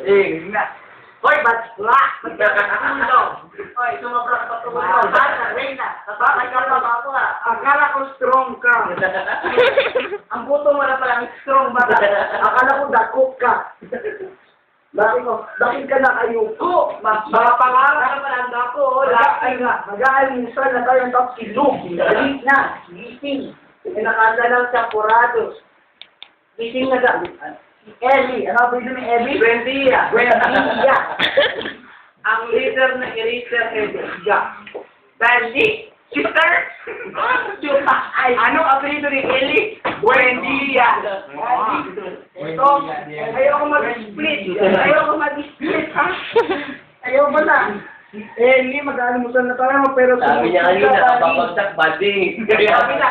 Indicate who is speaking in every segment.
Speaker 1: Na. Hoy, batla! Magkakatulong! Hoy, sumabrak pa tumulong! Bata, Reyna! Tatapay ka na ba ako ha? Akala ko strong ka! Ang puto mo na palang strong bata! Akala ko dakot ka! Bakit ka nakayuko? Mga pangarap ka palang dako! Mag-aalmusal na tayo ng top silog! Galit na! Gising! Nakanda lang sa Porados! Gising na gamit! Ellie, ano ba yun ni Ellie? Buendia. Ang leader na eraser Edgar. Bandi, sister. Anong apelido ni Ellie? Buendia. Ito, ayoko mag-split. Ayoko na. Ellie, mag-aalimusan na tayo, pero
Speaker 2: sabi niya kanina, nakapapagsak bading.
Speaker 1: Sabi na,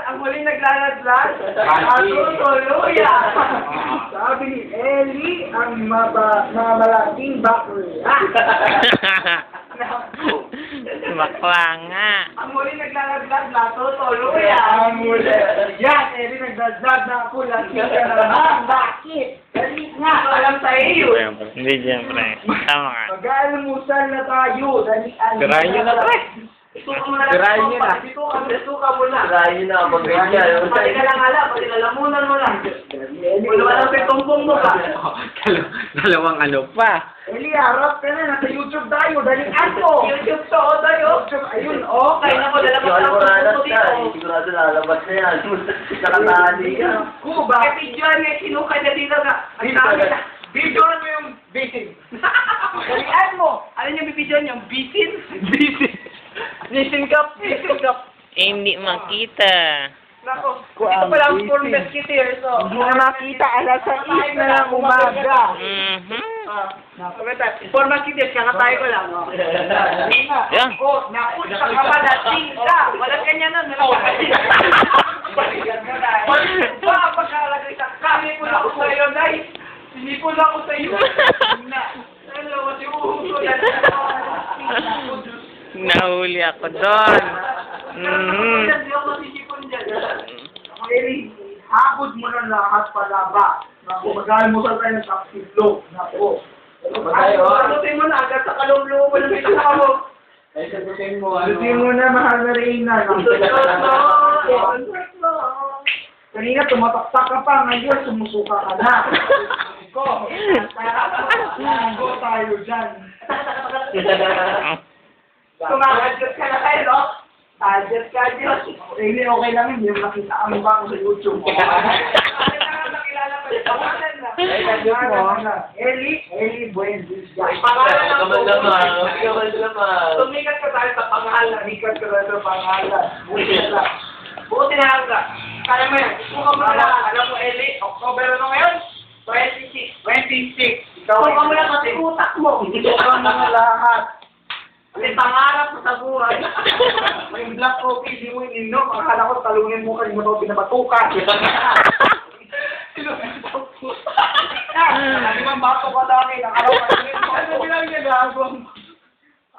Speaker 1: ang huling naglalaglag, ako tuluya. Sabi ni Ellie, ang malaking bakla.
Speaker 3: Bakla nga.
Speaker 1: Ang huling naglalaglag, lato tuluya. Yan, Ellie, naglalaglag na ako, lagi ka naman. Bakit? Dali nga, alam sa iyo.
Speaker 3: Hindi, siyempre. Tama nga.
Speaker 1: Mag-aalimusan na tayo, dalian.
Speaker 3: Sirahin nyo na, pre.
Speaker 1: Isuka mo na lang.
Speaker 3: Sirahin nyo na.
Speaker 1: Isuka mo na.
Speaker 2: Sirahin nyo na, mag-ganyan.
Speaker 1: Pati ka lang alam, pati lalamunan mo lang. Wala lang sa tumpong mo ka.
Speaker 3: Dalawang ano pa.
Speaker 1: Eli, harap ka na, nasa YouTube tayo, dalian mo. YouTube to, tayo. Ayun, okay na ko, lalabas
Speaker 2: Sigurado
Speaker 1: ako
Speaker 2: na
Speaker 1: sa dito.
Speaker 2: sigurado lalabas na yan. Nakatali ka.
Speaker 1: Bakit videoan niya, sinuka niya dito ka. Videoan mo yung bisin. Dalian mo. Ano yung bibidyoan niya? Bisin? Bisin cup.
Speaker 3: Hindi makita.
Speaker 1: Nako, ito pala ang full basket here, so.
Speaker 4: Hindi na makita, alas 6 na lang umaga.
Speaker 1: Format kita, kakatay ko lang.
Speaker 3: Yan.
Speaker 1: Oh, naku, sa kamadating ka. Walang ganyan nun. Pagkalagay sa kami po na ako sa iyo, guys. Hindi po na ako sa iyo. Hello, si Uho.
Speaker 3: Nahuli ako doon.
Speaker 1: Hindi ako masisipon dyan. Eli, habod mo na lahat palaba. Naku, mag-almusal tayo ng kapsitlo. Naku. Sagutin mo na, agad sa kalumlubo ng isa mo. Sagutin mo na, mahal na Reyna. Kanina tumataktak ka pa, ngayon sumusuka ka na. Go tayo dyan. Kumakadjust ka na tayo, no? Adjust ka, Diyos. Really, okay lang yun. Yung nakita ang mukha ko sa YouTube. Eli Buendia. Tumikat ka tayo sa pangalan. Hikat ka tayo sa pangalan. Buti na hangga. Kaya mo yan. Suka mo na lang. Alam mo, Eli, October ano ngayon? 26. Suka mo na kasi utak mo. Suka mo na lahat. May pangarap sa buhay. May black coffee, di mo ininom. Akala ko talunin mo kasi mo ito pinabatukan. Sabi mo, bato ka sa akin. Akala ko talunin mo ako. Ano bilang niya gagawin?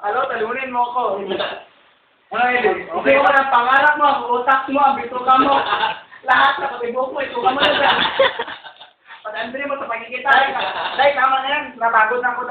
Speaker 1: Alo, talunin mo ako. Okay mo na, pangarap mo, utak mo, bituka mo. Lahat na patibok mo, ituka mo na dyan. Pag-andri mo sa pagkikita. Dahil tama na yan, napagod na ako.